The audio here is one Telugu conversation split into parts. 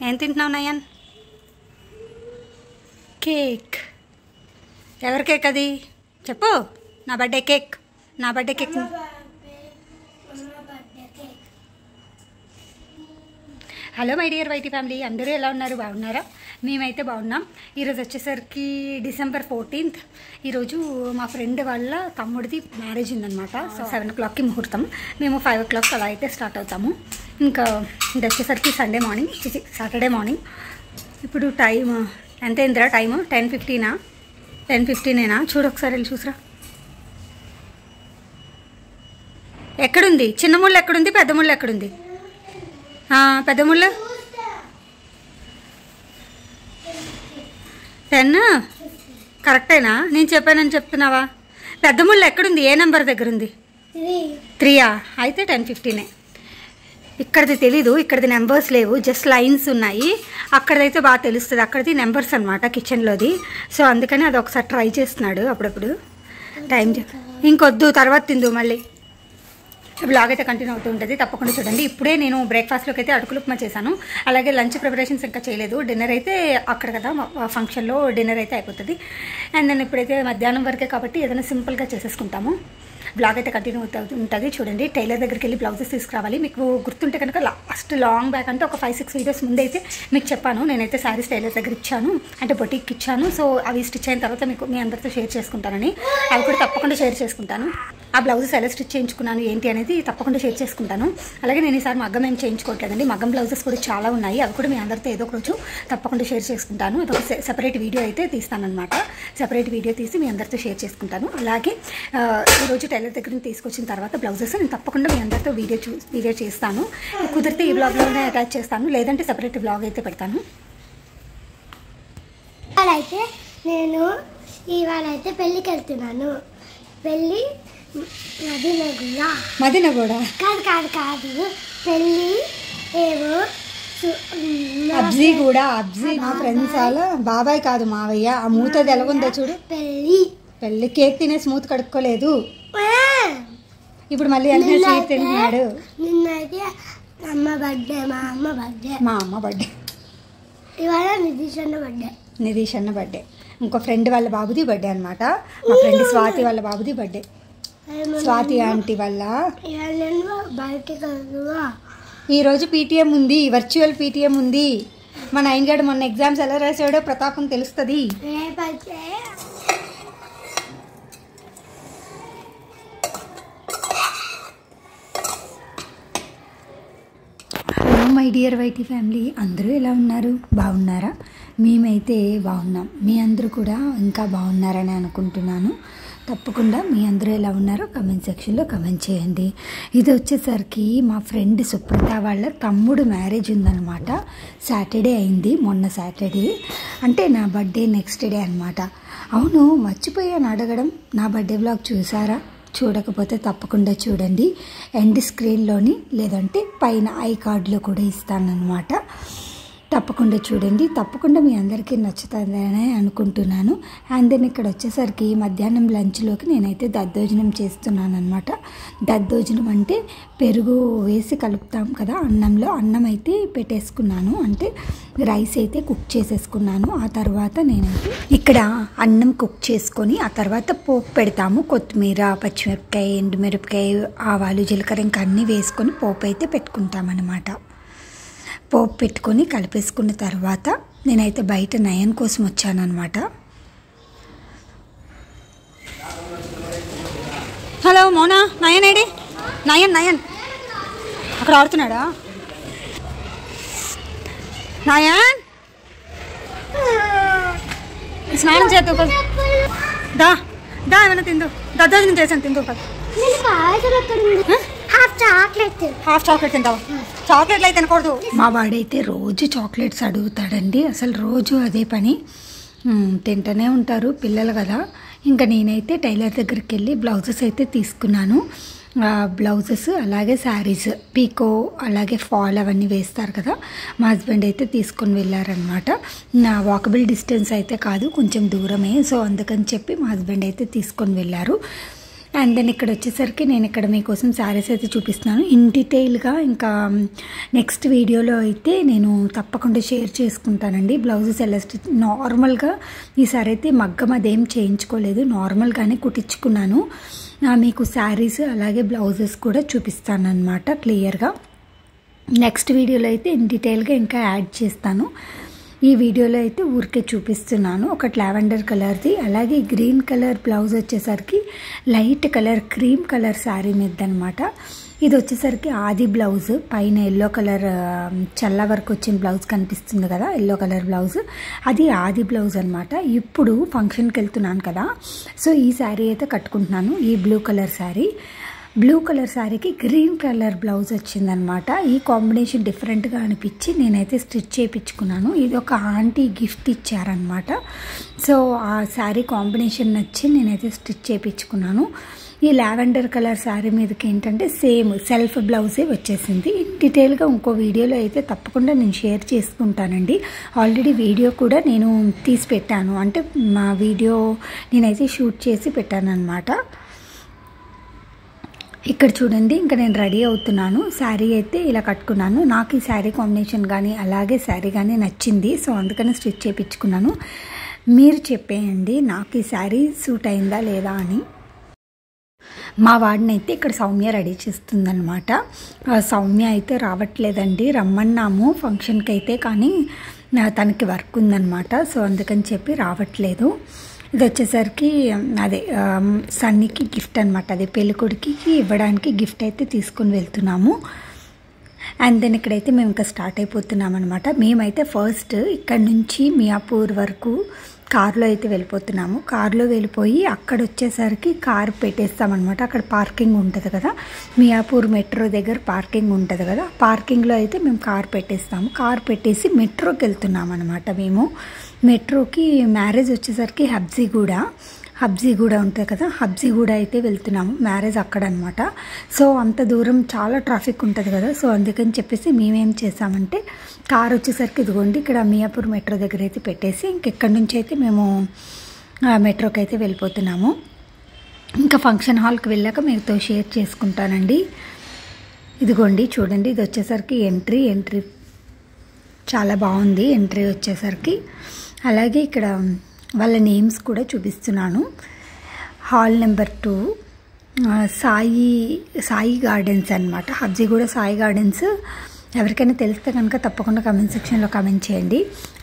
ఏం తింటున్నావు నయన్? కేక్. ఎవరి కేక్ అది చెప్పు. నా బర్త్డే కేక్. నా birthday cake. Hello my dear YT family, అందరూ ఎలా ఉన్నారు? బాగున్నారా? మేమైతే బాగున్నాం. ఈరోజు వచ్చేసరికి December 14th. ఈరోజు మా ఫ్రెండ్ వాళ్ళ తమ్ముడిది మ్యారేజ్ ఉందనమాట. సో 7 o'clockకి ముహూర్తం. మేము 5 o'clock అలా అయితే స్టార్ట్ అవుతాము. ఇంకా ఇది వచ్చేసరికి సండే మార్నింగ్, సాటర్డే మార్నింగ్. ఇప్పుడు టైం ఎంత అయిందిరా? టైము 10:15. 10:15 చూడు ఒకసారి వెళ్ళి చూసరా. ఎక్కడుంది చిన్న ముళ్ళు? ఎక్కడుంది పెద్ద ముళ్ళు? ఎక్కడుంది పెద్ద ముళ్ళు? 10 కరెక్టేనా? నేను చెప్పానని చెప్తున్నావా? పెద్ద ముళ్ళు ఎక్కడుంది? ఏ నెంబర్ దగ్గర ఉంది? 3 అయితే 10:15. ఇక్కడిది తెలీదు, ఇక్కడిది నెంబర్స్ లేవు, జస్ట్ లైన్స్ ఉన్నాయి. అక్కడైతే బాగా తెలుస్తుంది, అక్కడిది నెంబర్స్ అనమాట కిచెన్లోది. సో అందుకని అది ఒకసారి ట్రై చేస్తున్నాడు అప్పుడప్పుడు. టైం ఇంకొద్దు, తర్వాత తిందు. మళ్ళీ బ్లాగ్ అయితే కంటిన్యూ అవుతూ ఉంటుంది, తప్పకుండా చూడండి. ఇప్పుడే నేను బ్రేక్ఫాస్ట్లోకి అయితే అటుకులు ఉప్మా చేశాను. అలాగే లంచ్ ప్రిపరేషన్స్ ఇంకా చేయలేదు. డిన్నర్ అయితే అక్కడ కదా ఫంక్షన్లో డిన్నర్ అయితే అయిపోతుంది. అండ్ నేను ఇప్పుడైతే మధ్యాహ్నం వరకే కాబట్టి ఏదైనా సింపుల్గా చేసేసుకుంటాము. బ్లాగ్ అయితే కంటిన్యూ అవుతూ ఉంటుంది చూడండి. టైలర్ దగ్గరికి వెళ్ళి బ్లౌజెస్ తీసుకురావాలి. మీకు గుర్తుంటే కనుక లాస్ట్ లాంగ్ బ్యాక్ అంటే ఒక 5-6 వీడియోస్ ముందు అయితే మీకు చెప్పాను. నేనైతే శారీస్ టైలర్ దగ్గర ఇచ్చాను, అంటే బొటీకి ఇచ్చాను. సో అవి స్టిచ్ అయిన తర్వాత మీకు మీ అందరితో షేర్ చేసుకుంటానని, అవి కూడా తప్పకుండా షేర్ చేసుకుంటాను. ఆ బ్లౌజెస్ ఎలా స్టిచ్ చేయించుకున్నాను ఏంటి అనేది తప్పకుండా షేర్ చేసుకుంటాను. అలాగే నేను ఈసారి మగ్గం ఏం చేయించుకోవట్లేదండి. మగ్గం బ్లౌజెస్ కూడా చాలా ఉన్నాయి, అవి కూడా మీ అందరితో ఏదో ఒక రోజు తప్పకుండా షేర్ చేసుకుంటాను. ఇదొక సెపరేట్ వీడియో అయితే తీస్తానన్నమాట. సెపరేట్ వీడియో తీసి మీ అందరితో షేర్ చేసుకుంటాను. అలాగే ఈరోజు టైలర్ దగ్గర నుంచి తీసుకొచ్చిన తర్వాత బ్లౌజెస్ నేను తప్పకుండా మీ అందరితో వీడియో చేస్తాను. కుదిరితే ఈ బ్లాగ్లోనే అటాచ్ చేస్తాను, లేదంటే సెపరేట్ బ్లాగ్ అయితే పెడతాను. అయితే నేను ఇవాళ అయితే పెళ్ళికి వెళ్తున్నాను. పెళ్ళి మదినగూడ కాదు పెళ్ళి ఏమో అబ్జీ కూడా. అబ్జీ మా ఫ్రెండ్స్ వాళ్ళ బాబాయ్ కాదు మావయ్య. ఆ మూతది ఎలాగుందో చూడు. పెళ్ళి కేక్ తినే స్మూత్ కడుక్కోలేదు, ఇప్పుడు మళ్ళీ వెంటనే స్వీట్ తింటున్నాడు. నిన్నైతే అమ్మ బర్త్డే, మా అమ్మ బర్త్డే, ఇవాళ నిధీష్ అన్న బర్త్డే. ఇంకో ఫ్రెండ్ వాళ్ళ బాబుది బర్త్డే అనమాట. మా ఫ్రెండ్ స్వాతి వాళ్ళ బాబుది బర్త్డే. స్వాతి ఆంటీ వల్ల ఈరోజు పీటీఎం ఉంది, వర్చువల్ పీటీఎం ఉంది. మా నైన్గాడు మొన్న ఎగ్జామ్స్ ఎలా రాసాడో ప్రతాపం తెలుస్తుంది. Hello my dear YT family, అందరూ ఎలా ఉన్నారు? బాగున్నారా? మేమైతే బాగున్నాం. మీ అందరూ కూడా ఇంకా బాగున్నారని అనుకుంటున్నాను. తప్పకుండా మీ అందరూ ఎలా ఉన్నారో కమెంట్ సెక్షన్లో కమెంట్ చేయండి. ఇది వచ్చేసరికి మా ఫ్రెండ్ సుప్రత వాళ్ళ తమ్ముడు మ్యారేజ్ ఉందన్నమాట. సాటర్డే అయింది, మొన్న సాటర్డే, అంటే నా బర్త్డే నెక్స్ట్ డే అనమాట. అవును, మర్చిపోయాను అడగడం, నా బర్త్డే బ్లాగ్ చూసారా? చూడకపోతే తప్పకుండా చూడండి. ఎండ్ స్క్రీన్లోని లేదంటే పైన ఐ కార్డులో కూడా ఇస్తానన్నమాట. తప్పకుండా చూడండి. తప్పకుండా మీ అందరికీ నచ్చుతుందని అనుకుంటున్నాను. అండ్ దెన్ ఇక్కడ వచ్చేసరికి మధ్యాహ్నం లంచ్లోకి నేనైతే దద్దోజనం చేస్తున్నాను అనమాట. దద్దోజనం అంటే పెరుగు వేసి కలుపుతాం కదా అన్నంలో. అన్నం అయితే పెట్టేసుకున్నాను, అంటే రైస్ అయితే కుక్ చేసేసుకున్నాను. ఆ తర్వాత నేనైతే ఇక్కడ అన్నం కుక్ చేసుకొని ఆ తర్వాత పోపు పెడతాము. కొత్తిమీర, పచ్చిమిరపకాయ, ఎండుమిరపకాయ, ఆవాలు, జీలకర్ర ఇంకా అన్నీ వేసుకొని పోపు అయితే పెట్టుకుంటామన్నమాట. పోపు పెట్టుకొని కలిపేసుకున్న తర్వాత నేనైతే బయట నయన్ కోసం వచ్చానమాట. హలో మోనా, నయన్ ఏడి? నయన్ అక్కడ ఆడుతున్నాడా? నయన్ స్నానం చేద్దాం దా ఏమైనా తిందు. దద్దోజనం చేశాను, తిందు. హాఫ్ చాక్లెట్ తింటావా? చాక్లెట్లు అయితే తినకూడదు. మా వాడైతే రోజు చాక్లెట్స్ అడుగుతాడండి. అసలు రోజు అదే పని, తింటూనే ఉంటారు పిల్లలు కదా. ఇంకా నేనైతే టైలర్ దగ్గరికి వెళ్ళి బ్లౌజెస్ అయితే తీసుకున్నాను. బ్లౌజెస్ అలాగే శారీస్, పీకో అలాగే ఫాల్ అవన్నీ వేస్తారు కదా. మా హస్బెండ్ అయితే తీసుకొని వెళ్ళారనమాట. నా వాకబుల్ డిస్టెన్స్ అయితే కాదు, కొంచెం దూరమే. సో అందుకని చెప్పి మా హస్బెండ్ అయితే తీసుకొని వెళ్ళారు. అండ్ దెన్ ఇక్కడ వచ్చేసరికి నేను ఇక్కడ మీకోసం శారీస్ అయితే చూపిస్తున్నాను ఇన్ డీటెయిల్గా. ఇంకా నెక్స్ట్ వీడియోలో అయితే నేను తప్పకుండా షేర్ చేసుకుంటానండి. బ్లౌజెస్ ఎలా స్టిచ్ నార్మల్గా ఈసారి అయితే మగ్గం అదేం చేయించుకోలేదు, నార్మల్గానే కుట్టించుకున్నాను. మీకు శారీస్ అలాగే బ్లౌజెస్ కూడా చూపిస్తాను అన్నమాట క్లియర్గా. నెక్స్ట్ వీడియోలో అయితే ఇన్ డీటెయిల్గా ఇంకా యాడ్ చేస్తాను. ఈ వీడియోలో అయితే ఊరికే చూపిస్తున్నాను. ఒకటి లావెండర్ కలర్ది, అలాగే గ్రీన్ కలర్ బ్లౌజ్ వచ్చేసరికి light colour cream colour sari మీద అనమాట. ఇది వచ్చేసరికి ఆది బ్లౌజ్, పైన ఎల్లో కలర్ చల్ల వరకు వచ్చిన బ్లౌజ్ కనిపిస్తుంది కదా, ఎల్లో కలర్ బ్లౌజ్, అది ఆది బ్లౌజ్ అనమాట. ఇప్పుడు ఫంక్షన్కి వెళ్తున్నాను కదా, సో ఈ శారీ అయితే కట్టుకుంటున్నాను. ఈ blue colour sari, blue colour శారీకి గ్రీన్ కలర్ బ్లౌజ్ వచ్చిందనమాట. ఈ కాంబినేషన్ డిఫరెంట్గా అనిపించి నేనైతే స్టిచ్ చేయించుకున్నాను. ఇది ఒక ఆంటీ గిఫ్ట్ ఇచ్చారనమాట. సో ఆ శారీ కాంబినేషన్ నచ్చి నేనైతే స్టిచ్ చేయించుకున్నాను. ఈ లావెండర్ కలర్ శారీ మీదకి ఏంటంటే సేమ్ సెల్ఫ్ బ్లౌజే వచ్చేసింది. డీటెయిల్గా ఇంకో వీడియోలో అయితే తప్పకుండా నేను షేర్ చేసుకుంటానండి. ఆల్రెడీ వీడియో కూడా నేను తీసి పెట్టాను, అంటే మా వీడియో నేనైతే షూట్ చేసి పెట్టాను అనమాట. ఇక్కడ చూడండి, ఇంకా నేను రెడీ అవుతున్నాను. శారీ అయితే ఇలా కట్టుకున్నాను. నాకు ఈ శారీ కాంబినేషన్ కానీ అలాగే శారీ కానీ నచ్చింది, సో అందుకని స్టిచ్ చేయించుకున్నాను. మీరు చెప్పేయండి నాకు ఈ శారీ సూట్ అయిందా లేదా అని. మా వాడిని అయితే ఇక్కడ సౌమ్య రెడీ చేస్తుందన్నమాట. సౌమ్య అయితే రావట్లేదండి, రమ్మన్నాము ఫంక్షన్కి అయితే, కానీ తనకి వర్క్ ఉందన్నమాట, సో అందుకని చెప్పి రావట్లేదు. ఇది వచ్చేసరికి అదే సన్నీకి గిఫ్ట్ అనమాట, అదే పెళ్ళికొడుకి ఇవ్వడానికి గిఫ్ట్ అయితే తీసుకుని వెళ్తున్నాము. అండ్ దెన్ ఇక్కడైతే మేము ఇంకా స్టార్ట్ అయిపోతున్నాం అనమాట. మేమైతే ఫస్ట్ ఇక్కడ నుంచి మియాపూర్ వరకు కార్లో అయితే వెళ్ళిపోతున్నాము. కార్లో వెళ్ళిపోయి అక్కడ వచ్చేసరికి కార్ పెట్టేస్తామన్నమాట. అక్కడ పార్కింగ్ ఉంటుంది కదా, మియాపూర్ మెట్రో దగ్గర పార్కింగ్ ఉంటుంది కదా, పార్కింగ్లో అయితే మేము కార్ పెట్టేస్తాము. కార్ పెట్టేసి మెట్రోకి వెళ్తున్నాం అనమాట. మేము మెట్రోకి మ్యారేజ్ వచ్చేసరికి హబ్జీగూడ ఉంటుంది కదా, హబ్జీగూడ అయితే వెళ్తున్నాము. మ్యారేజ్ అక్కడ అనమాట. సో అంత దూరం చాలా ట్రాఫిక్ ఉంటుంది కదా, సో అందుకని చెప్పేసి మేమేం చేసామంటే కార్ వచ్చేసరికి ఇదిగోండి ఇక్కడ మియాపూర్ మెట్రో దగ్గర అయితే పెట్టేసి ఇంకెక్కడి నుంచి అయితే మేము మెట్రోకి అయితే వెళ్ళిపోతున్నాము. ఇంకా ఫంక్షన్ హాల్కి వెళ్ళాక మీతో షేర్ చేసుకుంటానండి. ఇదిగోండి చూడండి, ఇది వచ్చేసరికి ఎంట్రీ చాలా బాగుంది ఎంట్రీ వచ్చేసరికి. అలాగే ఇక్కడ వాళ్ళ నేమ్స్ కూడా చూపిస్తున్నాను. హాల్ నెంబర్ 2 సాయి గార్డెన్స్ అనమాట. హబ్జీగూడ సాయి గార్డెన్స్. ఎవరికైనా తెలిస్తే కనుక తప్పకుండా కమెంట్ సెక్షన్లో కమెంట్ చేయండి.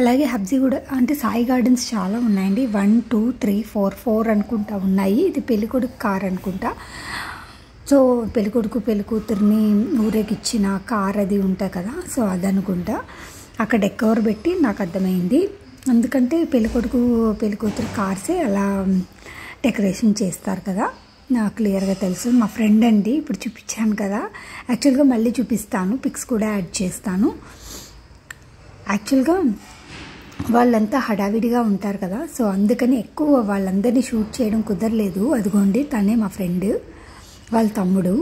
అలాగే హబ్జీగూడ అంటే సాయి గార్డెన్స్ చాలా ఉన్నాయండి, 1 2 3 4 అనుకుంటా ఉన్నాయి. ఇది పెళ్ళికొడుకు కార్ అనుకుంటా. సో పెళ్ళికొడుకు పెళ్ళికూతురిని ఊరేగిచ్చిన కార్ అది ఉంటాయి కదా, సో అదనుకుంటా. అక్కడ డెకోర్ పెట్టి నాకు అర్థమైంది, ఎందుకంటే పెళ్ళికొడుకు పెళ్ళికూతురు కార్సే అలా డెకరేషన్ చేస్తారు కదా, నాకు క్లియర్గా తెలుసు. మా ఫ్రెండ్ అండి, ఇప్పుడు చూపించాను కదా, యాక్చువల్గా మళ్ళీ చూపిస్తాను, పిక్స్ కూడా యాడ్ చేస్తాను. యాక్చువల్గా వాళ్ళంతా హడావిడిగా ఉంటారు కదా, సో అందుకని ఎక్కువ వాళ్ళందరినీ షూట్ చేయడం కుదరలేదు. అదిగోండి తనే మా ఫ్రెండ్, వాళ్ళ తమ్ముడు.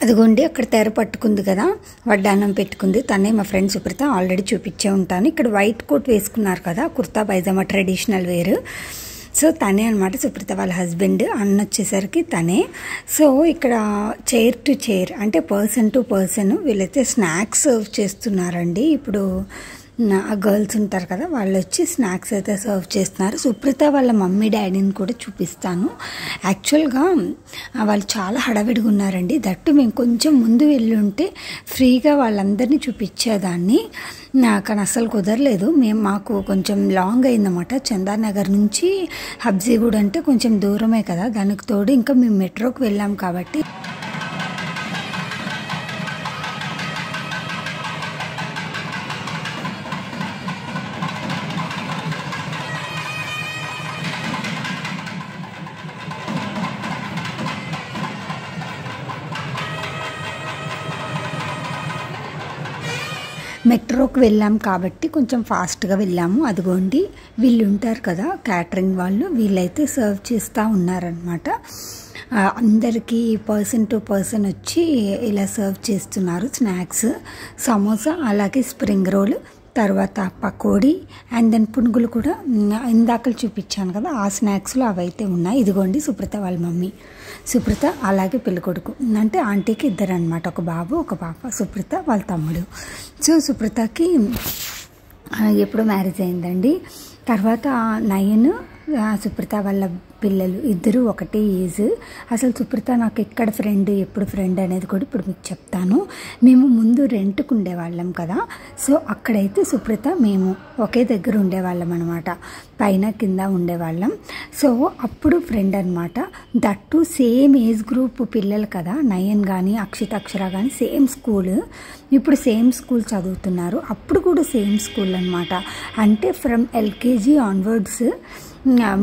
అదిగోండి అక్కడ తెర పట్టుకుంది కదా, వడ్డాన్నం పెట్టుకుంది తనే, మా ఫ్రెండ్ సుప్రీత. ఆల్రెడీ చూపించే ఉంటాను. ఇక్కడ వైట్ కోట్ వేసుకున్నారు కదా, kurta pyjama traditional wear. So తనే అనమాట సుప్రీత వాళ్ళ హస్బెండ్. అన్న వచ్చేసరికి తనే. సో ఇక్కడ చైర్ టు చైర్ అంటే పర్సన్ టు పర్సన్ వీళ్ళైతే స్నాక్స్ సర్వ్ చేస్తున్నారండి. ఇప్పుడు గర్ల్స్ ఉంటారు కదా, వాళ్ళు వచ్చి స్నాక్స్ అయితే సర్వ్ చేస్తున్నారు. సుప్రీత వాళ్ళ మమ్మీ డాడీని కూడా చూపిస్తాను. యాక్చువల్గా వాళ్ళు చాలా హడావిడిగా ఉన్నారండి. దట్టు మేము కొంచెం ముందు వెళ్ళి ఉంటే ఫ్రీగా వాళ్ళందరినీ చూపించేదాన్ని. కానీ అస్సలు కుదరలేదు. మాకు కొంచెం లాంగ్ అయిందన్నమాట. చందానగర్ నుంచి హబ్జీగూడ్ అంటే కొంచెం దూరమే కదా, దానికి తోడు ఇంకా మేము మెట్రోకి వెళ్ళాం కాబట్టి మెట్రోకి వెళ్ళాం కాబట్టి కొంచెం ఫాస్ట్గా వెళ్ళాము. అదిగోండి వీళ్ళు ఉంటారు కదా క్యాటరింగ్ వాళ్ళు, వీళ్ళైతే సర్వ్ చేస్తూ ఉన్నారనమాట. అందరికీ పర్సన్ టు పర్సన్ వచ్చి ఇలా సర్వ్ చేస్తున్నారు. స్నాక్స్ సమోసా, అలాగే స్ప్రింగ్ రోల్, తర్వాత పకోడీ అండ్ దెన్ పునుగులు కూడా ఇందాకలు చూపించాను కదా, ఆ స్నాక్స్లో అవైతే ఉన్నాయి. ఇదిగోండి సుప్రీత వాళ్ళ మమ్మీ, సుప్రీత అలాగే పెళ్ళికొడుకు, అంటే ఆంటీకి ఇద్దరు అనమాట, ఒక బాబు ఒక పాప, సుప్రీత వాళ్ళ తమ్ముడు. సో సుప్రీతకి ఎప్పుడు మ్యారేజ్ అయిందండి. తర్వాత నయన్ సుప్రీత వాళ్ళ పిల్లలు ఇద్దరు ఒకటే ఏజ్. అసలు సుప్రీత నాకు ఎక్కడ ఫ్రెండ్, ఎప్పుడు ఫ్రెండ్ అనేది కూడా ఇప్పుడు మీకు చెప్తాను. మేము ముందు రెంట్కు ఉండేవాళ్ళం కదా, సో అక్కడైతే సుప్రీత మేము ఒకే దగ్గర ఉండేవాళ్ళం అనమాట, పైన కింద ఉండేవాళ్ళం. సో అప్పుడు ఫ్రెండ్ అనమాట. దట్టు సేమ్ ఏజ్ గ్రూప్ పిల్లలు కదా, నయన్ కానీ అక్షిత అక్షర కానీ సేమ్ స్కూల్, ఇప్పుడు సేమ్ స్కూల్ చదువుతున్నారు. అప్పుడు కూడా సేమ్ స్కూల్ అనమాట. అంటే ఫ్రమ్ ఎల్కేజీ ఆన్వర్డ్స్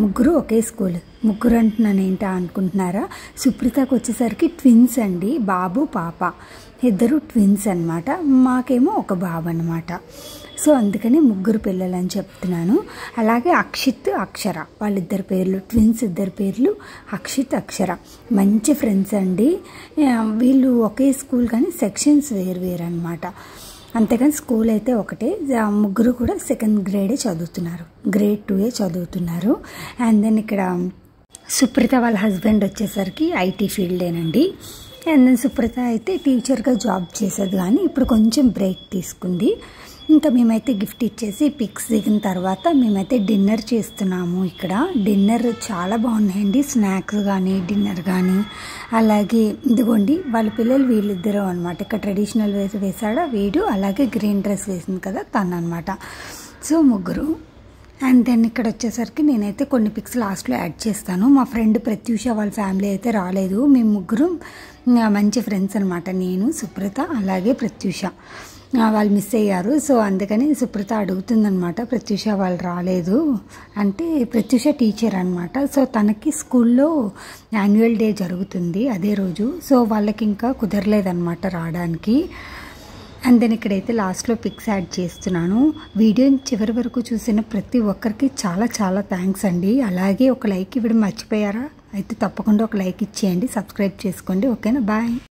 ముగ్గురు ఒకే స్కూల్. ముగ్గురు అంటున్నాను ఏంటా అనుకుంటున్నారా, సుప్రీతకు వచ్చేసరికి ట్విన్స్ అండి, బాబు పాప, ఇద్దరు ట్విన్స్ అనమాట. మాకేమో ఒక బాబు అనమాట. సో అందుకని ముగ్గురు పిల్లలు అని చెప్తున్నాను. అలాగే అక్షిత్ అక్షర వాళ్ళిద్దరు పేర్లు, ట్విన్స్ ఇద్దరు పేర్లు అక్షిత్ అక్షర, మంచి ఫ్రెండ్స్ అండి. వీళ్ళు ఒకే స్కూల్ కానీ సెక్షన్స్ వేరు వేరు అనమాట. అంతేకాని స్కూల్ అయితే ఒకటే. ముగ్గురు కూడా సెకండ్ గ్రేడే చదువుతున్నారు, గ్రేడ్ 2 చదువుతున్నారు. అండ్ దెన్ ఇక్కడ సుప్రీత వాళ్ళ హస్బెండ్ వచ్చేసరికి ఐటీ ఫీల్డేనండి. అండ్ దెన్ సుప్రీత అయితే టీచర్గా జాబ్ చేసేది, కానీ ఇప్పుడు కొంచెం బ్రేక్ తీసుకుంది. ఇంకా మేమైతే గిఫ్ట్ ఇచ్చేసి పిక్స్ దిగిన తర్వాత మేమైతే డిన్నర్ చేస్తున్నాము. ఇక్కడ డిన్నర్ చాలా బాగున్నాయండి, స్నాక్స్ కానీ డిన్నర్ కానీ. అలాగే ఇదిగోండి వాళ్ళ పిల్లలు వీళ్ళిద్దరూ అనమాట. ఇక్కడ ట్రెడిషనల్ వేసాడా వీడు, అలాగే గ్రీన్ డ్రెస్ వేసింది కదా తను అనమాట. సో ముగ్గురు. అండ్ దెన్ ఇక్కడ వచ్చేసరికి నేనైతే కొన్ని పిక్స్ లాస్ట్లో యాడ్ చేస్తాను. మా ఫ్రెండ్ ప్రత్యూష వాళ్ళ ఫ్యామిలీ అయితే రాలేదు. మేము ముగ్గురు మంచి ఫ్రెండ్స్ అనమాట, నేను సుప్రీత అలాగే ప్రత్యూష. వాళ్ళు మిస్ అయ్యారు. సో అందుకని సుప్రీత అడుగుతుందనమాట, ప్రత్యూష వాళ్ళు రాలేదు అంటే. ప్రత్యూష టీచర్ అనమాట. సో తనకి స్కూల్లో యాన్యువల్ డే జరుగుతుంది అదే రోజు. సో వాళ్ళకి ఇంకా కుదరలేదన్నమాట రావడానికి. అండ్ దెన్ ఇక్కడైతే లాస్ట్లో పిక్స్ యాడ్ చేస్తున్నాను. వీడియోని చివరి వరకు చూసిన ప్రతి ఒక్కరికి చాలా చాలా థ్యాంక్స్ అండి. అలాగే ఒక లైక్ ఇవ్వడం మర్చిపోయారా, అయితే తప్పకుండా ఒక లైక్ ఇచ్చేయండి, సబ్స్క్రైబ్ చేసుకోండి. ఓకేనా, బాయ్.